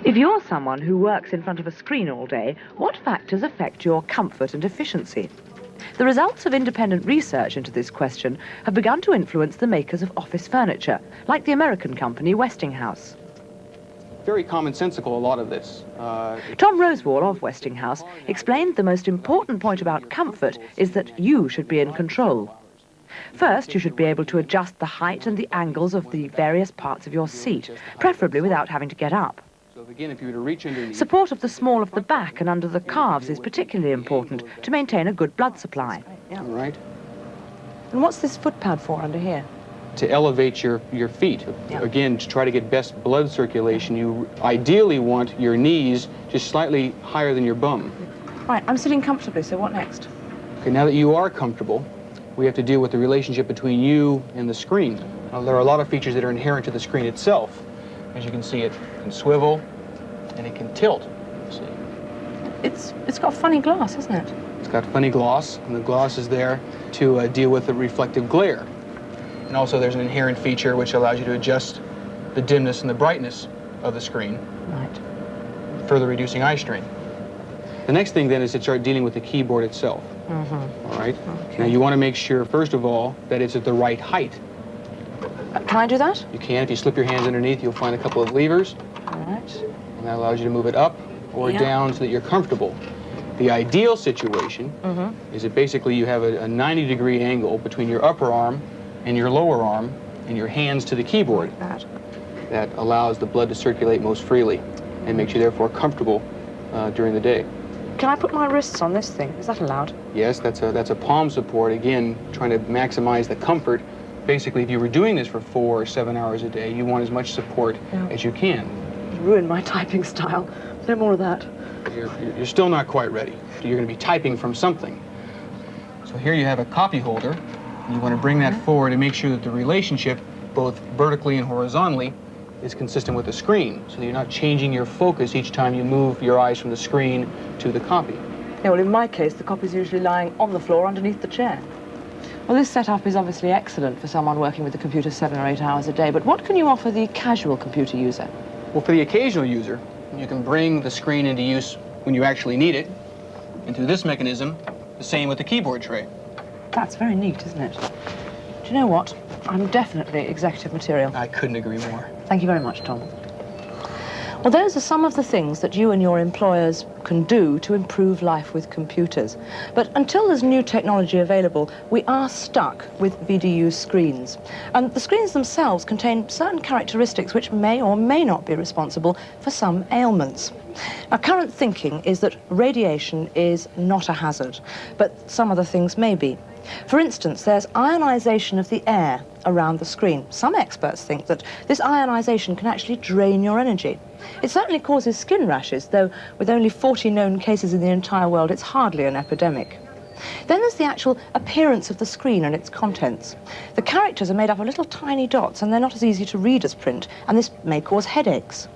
If you're someone who works in front of a screen all day, what factors affect your comfort and efficiency? The results of independent research into this question have begun to influence the makers of office furniture, like the American company Westinghouse. Very commonsensical, a lot of this. Tom Rosewall of Westinghouse explained the most important point about comfort is that you should be in control. First, you should be able to adjust the height and the angles of the various parts of your seat, preferably without having to get up. So again, if you were to reach underneath... Support of the small of the back and under the calves is particularly important to maintain a good blood supply. All right. And what's this foot pad for under here? To elevate your feet. Yeah. Again, to try to get best blood circulation, you ideally want your knees just slightly higher than your bum. Right, I'm sitting comfortably, so what next? Okay, now that you are comfortable, we have to deal with the relationship between you and the screen. Now, there are a lot of features that are inherent to the screen itself. As you can see, it can swivel and it can tilt. See? It's got funny glass, isn't it? It's got funny gloss, and the gloss is there to deal with the reflective glare. And also there's an inherent feature which allows you to adjust the dimness and the brightness of the screen, Right. further reducing eye strain. The next thing then is to start dealing with the keyboard itself. All right? Okay. Now you want to make sure, first of all, that it's at the right height. Can I do that? You can. If you slip your hands underneath, you'll find a couple of levers, All right. and that allows you to move it up or Yeah. down so that you're comfortable. The ideal situation is that basically you have a 90-degree angle between your upper arm and your lower arm and your hands to the keyboard. That. That allows the blood to circulate most freely and makes you therefore comfortable during the day. Can I put my wrists on this thing? Is that allowed? Yes, that's a palm support, again, trying to maximize the comfort. Basically, if you were doing this for 4 or 7 hours a day, you want as much support as you can. Ruin my typing style. No more of that. You're still not quite ready. You're going to be typing from something. So here you have a copy holder. And you want to bring that forward and make sure that the relationship, both vertically and horizontally, is consistent with the screen, so that you're not changing your focus each time you move your eyes from the screen to the copy. Yeah, well, in my case, the copy's usually lying on the floor underneath the chair. Well, this setup is obviously excellent for someone working with the computer 7 or 8 hours a day, but what can you offer the casual computer user? Well, for the occasional user, you can bring the screen into use when you actually need it, and through this mechanism, the same with the keyboard tray. That's very neat, isn't it? Do you know what? I'm definitely executive material. I couldn't agree more. Thank you very much, Tom. Well, those are some of the things that you and your employers can do to improve life with computers. But until there's new technology available, we are stuck with VDU screens. And the screens themselves contain certain characteristics which may or may not be responsible for some ailments. Our current thinking is that radiation is not a hazard, but some other things may be. For instance, there's ionization of the air around the screen. Some experts think that this ionization can actually drain your energy. It certainly causes skin rashes, though with only 40 known cases in the entire world, it's hardly an epidemic. Then there's the actual appearance of the screen and its contents. The characters are made up of little tiny dots, and they're not as easy to read as print, and this may cause headaches.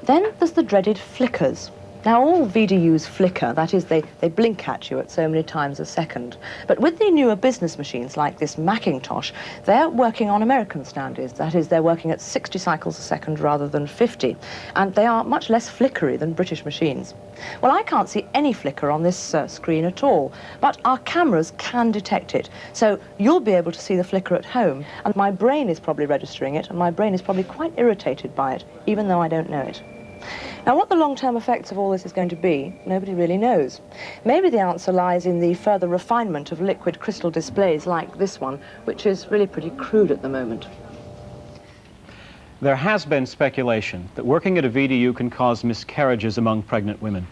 Then there's the dreaded flickers. Now, all VDUs flicker, that is, they blink at you at so many times a second. But with the newer business machines like this Macintosh, they're working on American standards. That is, they're working at 60 cycles a second rather than 50. And they are much less flickery than British machines. Well, I can't see any flicker on this screen at all, but our cameras can detect it. So you'll be able to see the flicker at home, and my brain is probably registering it, and my brain is probably quite irritated by it, even though I don't know it. Now, what the long-term effects of all this is going to be, nobody really knows. Maybe the answer lies in the further refinement of liquid crystal displays like this one, which is really pretty crude at the moment. There has been speculation that working at a VDU can cause miscarriages among pregnant women.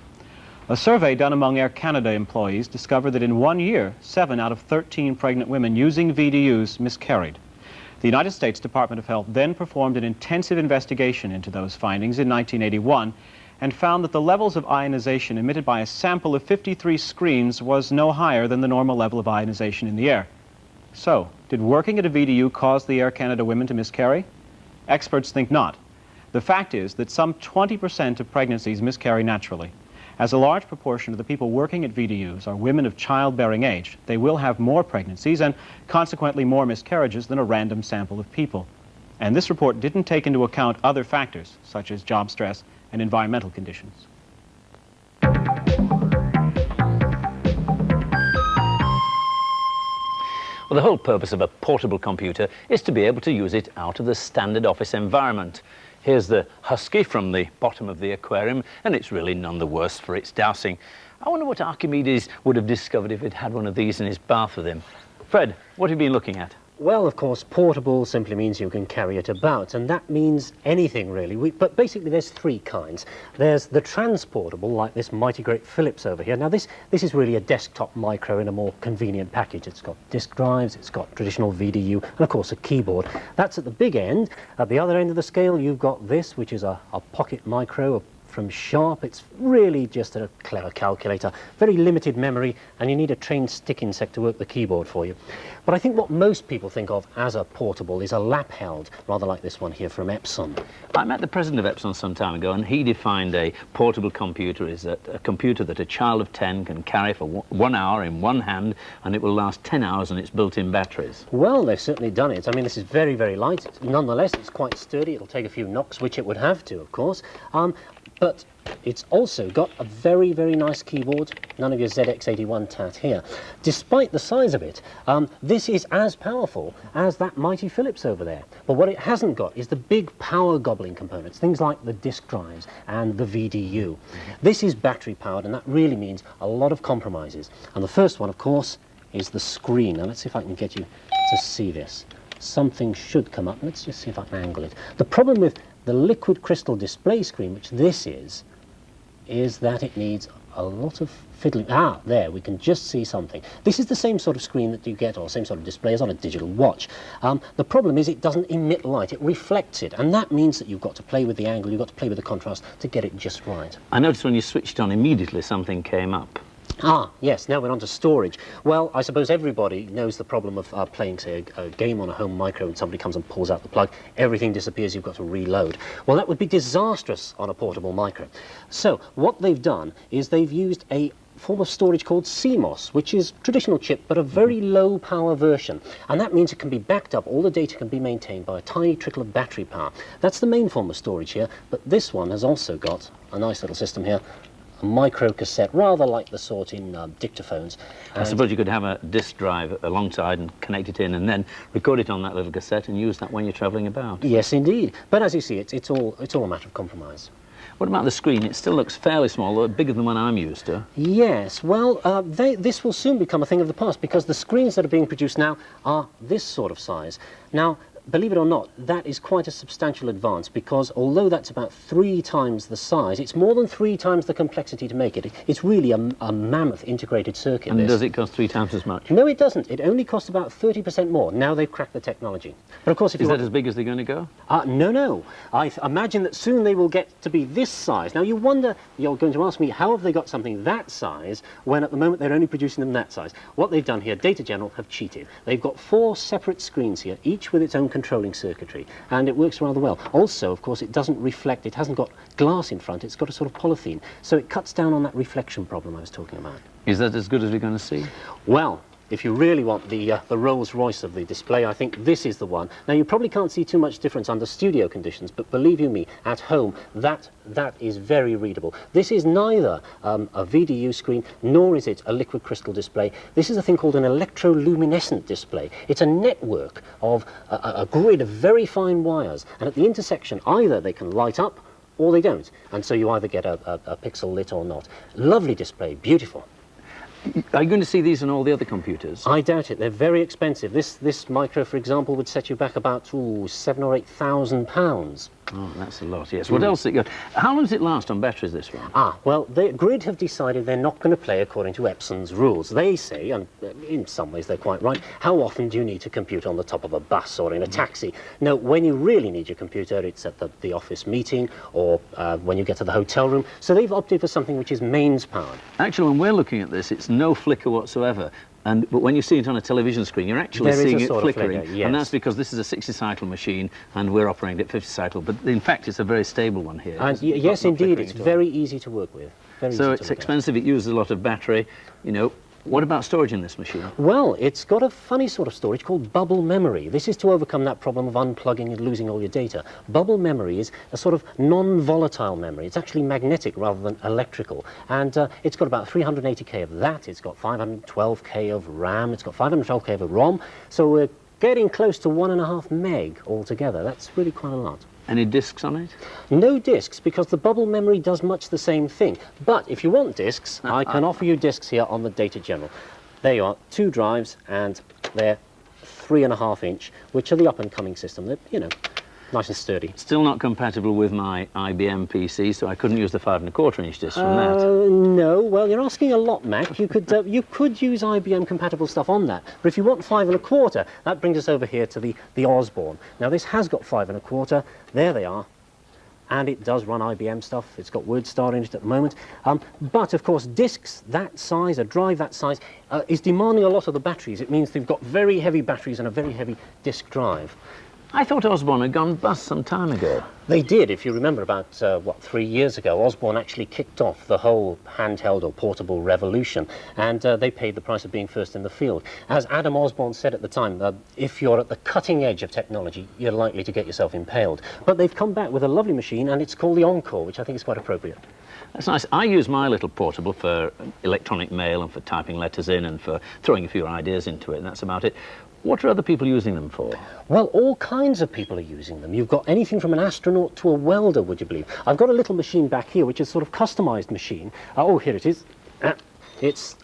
A survey done among Air Canada employees discovered that in 1 year, 7 out of 13 pregnant women using VDUs miscarried. The United States Department of Health then performed an intensive investigation into those findings in 1981 and found that the levels of ionization emitted by a sample of 53 screens was no higher than the normal level of ionization in the air. So, did working at a VDU cause the Air Canada women to miscarry? Experts think not. The fact is that some 20% of pregnancies miscarry naturally. As a large proportion of the people working at VDUs are women of childbearing age, they will have more pregnancies and consequently more miscarriages than a random sample of people. And this report didn't take into account other factors, such as job stress and environmental conditions. Well, the whole purpose of a portable computer is to be able to use it out of the standard office environment. Here's the husky from the bottom of the aquarium, and it's really none the worse for its dousing. I wonder what Archimedes would have discovered if he'd had one of these in his bath with him. Fred, what have you been looking at? Well, of course, portable simply means you can carry it about, and that means anything, really. But basically, there's three kinds. There's the transportable, like this mighty great Philips over here. Now, this is really a desktop micro in a more convenient package. It's got disk drives, it's got traditional VDU, and, of course, a keyboard. That's at the big end. At the other end of the scale, you've got this, which is a pocket micro, from Sharp. It's really just a clever calculator, very limited memory, and you need a trained stick insect to work the keyboard for you. But I think what most people think of as a portable is a lap-held, rather like this one here from Epson. I met the president of Epson some time ago, and he defined a portable computer as a computer that a child of 10 can carry for 1 hour in one hand, and it will last 10 hours on its built-in batteries. Well, they've certainly done it. I mean, this is very, very light. Nonetheless, it's quite sturdy. It'll take a few knocks, which it would have to, of course. But it's also got a very, very nice keyboard, none of your ZX81 tat here. Despite the size of it, this is as powerful as that mighty Philips over there. But what it hasn't got is the big power-gobbling components, things like the disk drives and the VDU. This is battery-powered, and that really means a lot of compromises. And the first one, of course, is the screen. Now, let's see if I can get you to see this. Something should come up. Let's just see if I can angle it. The problem with the liquid crystal display screen, which this is that it needs a lot of fiddling. Ah, there, we can just see something. This is the same sort of screen that you get, or same sort of display as on a digital watch. The problem is it doesn't emit light, it reflects it, and that means that you've got to play with the angle, you've got to play with the contrast to get it just right. I noticed when you switched on immediately something came up. Ah, yes, now we're on to storage. Well, I suppose everybody knows the problem of playing, say, a game on a home micro and somebody comes and pulls out the plug, everything disappears, you've got to reload. Well, that would be disastrous on a portable micro. So, what they've done is they've used a form of storage called CMOS, which is traditional chip, but a very low power version. And that means it can be backed up, all the data can be maintained by a tiny trickle of battery power. That's the main form of storage here, but this one has also got a nice little system here, a micro cassette, rather like the sort in dictaphones. I suppose you could have a disk drive alongside and connect it in and then record it on that little cassette and use that when you're travelling about. Yes, indeed. But as you see, it's all a matter of compromise. What about the screen? It still looks fairly small, though bigger than one I'm used to. Yes, well, this will soon become a thing of the past because the screens that are being produced now are this sort of size. Now, believe it or not, that is quite a substantial advance because although that's about 3 times the size, it's more than 3 times the complexity to make it. It's really a mammoth integrated circuit. And does it cost 3 times as much? No, it doesn't. It only costs about 30% more. Now they've cracked the technology. But of course, if is that as big as they're going to go? No. I imagine that soon they will get to be this size. Now you wonder, you're going to ask me, how have they got something that size when at the moment they're only producing them that size? What they've done here, Data General have cheated. They've got 4 separate screens here, each with its own controlling circuitry, and it works rather well. Also, of course, it doesn't reflect, it hasn't got glass in front, it's got a sort of polythene, so it cuts down on that reflection problem I was talking about. Is that as good as we're going to see? Well, if you really want the Rolls Royce of the display, I think this is the one. Now, you probably can't see too much difference under studio conditions, but believe you me, at home, that is very readable. This is neither a VDU screen, nor is it a liquid crystal display. This is a thing called an electroluminescent display. It's a network of a grid of very fine wires, and at the intersection, either they can light up, or they don't. And so you either get a pixel lit or not. Lovely display, beautiful. Are you going to see these on all the other computers? I doubt it. They're very expensive. This micro, for example, would set you back about £7,000 or £8,000. Oh, that's a lot, yes. What else? How long does it last on batteries, this one? Well, the Grid have decided they're not going to play according to Epson's rules. They say, and in some ways they're quite right, how often do you need to compute on the top of a bus or in a taxi? No, when you really need your computer, it's at the office meeting or when you get to the hotel room. So they've opted for something which is mains powered. Actually, when we're looking at this, it's no flicker whatsoever. But when you see it on a television screen, you're actually seeing it flickering. Yes. And that's because this is a 60-cycle machine and we're operating at 50-cycle. But in fact, it's a very stable one here. And yes, indeed, it's very easy to work with. So it's expensive, it uses a lot of battery. You know, What about storage in this machine? Well, it's got a funny sort of storage called bubble memory. This is to overcome that problem of unplugging and losing all your data. Bubble memory is a sort of non-volatile memory. It's actually magnetic rather than electrical. And it's got about 380k of that. It's got 512k of RAM. It's got 512k of ROM. So we're getting close to 1.5 meg altogether. That's really quite a lot. Any discs on it? No discs, because the bubble memory does much the same thing. But if you want discs, I can offer you discs here on the Data General. There you are, 2 drives, and they're 3.5 inch, which are the up-and-coming system. They're, you know, nice and sturdy. Still not compatible with my IBM PC, so I couldn't use the 5.25 inch disc from that. No, well, you're asking a lot, Mac. You could use IBM compatible stuff on that, but if you want 5.25, that brings us over here to the Osborne. Now this has got 5.25. There they are. And it does run IBM stuff. It's got WordStar in it at the moment. But of course, discs that size, a drive that size, is demanding a lot of the batteries. It means they've got very heavy batteries and a very heavy disk drive. I thought Osborne had gone bust some time ago. They did, if you remember, about, 3 years ago. Osborne actually kicked off the whole handheld or portable revolution, and they paid the price of being first in the field. As Adam Osborne said at the time, if you're at the cutting edge of technology, you're likely to get yourself impaled. But they've come back with a lovely machine, and it's called the Encore, which I think is quite appropriate. That's nice. I use my little portable for electronic mail and for typing letters in and for throwing a few ideas into it, and that's about it. What are other people using them for? Well, all kinds of people are using them. You've got anything from an astronaut to a welder, would you believe? I've got a little machine back here, which is sort of customized machine. Oh, here it is. It's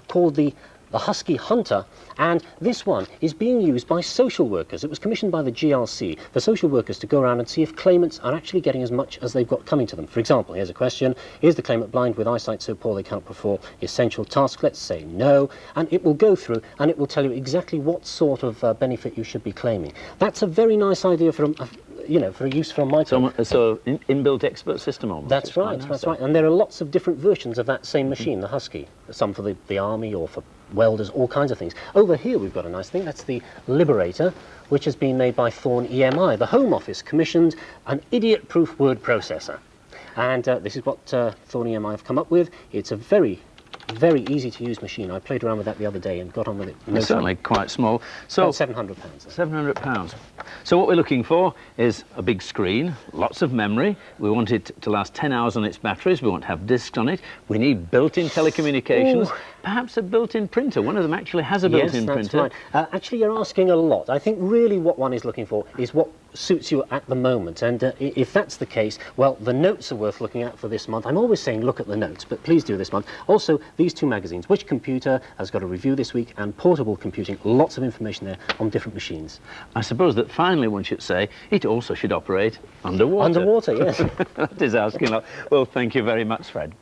called the Husky Hunter, and this one is being used by social workers. It was commissioned by the GRC for social workers to go around and see if claimants are actually getting as much as they've got coming to them. For example, here's a question: is the claimant blind with eyesight so poor they cannot perform essential tasks? Let's say no, and it will go through and it will tell you exactly what sort of benefit you should be claiming. That's a very nice idea for for use for a micro. So inbuilt expert system almost. That's right, that's right. And there are lots of different versions of that same machine, the Husky. Some for the army or for welders, all kinds of things. Over here we've got a nice thing. That's the Liberator, which has been made by Thorn EMI. The Home Office commissioned an idiot-proof word processor. And this is what Thorn EMI have come up with. It's a very easy to use machine. I played around with that the other day and got on with it. It's certainly quite small. So about £700. £700. So what we're looking for is a big screen, lots of memory. We want it to last 10 hours on its batteries. We want to have discs on it. We need built-in telecommunications. Ooh. Perhaps a built-in printer. One of them actually has a built-in printer. Yes, that's right. Actually, you're asking a lot. I think really what one is looking for is what suits you at the moment, and if that's the case, well, the notes are worth looking at for this month. I'm always saying look at the notes, but please do this month. Also, these 2 magazines, Which Computer has got a review this week, and Portable Computing, lots of information there on different machines. I suppose that finally one should say it also should operate underwater. Underwater, yes. That is asking a lot. Well, thank you very much, Fred.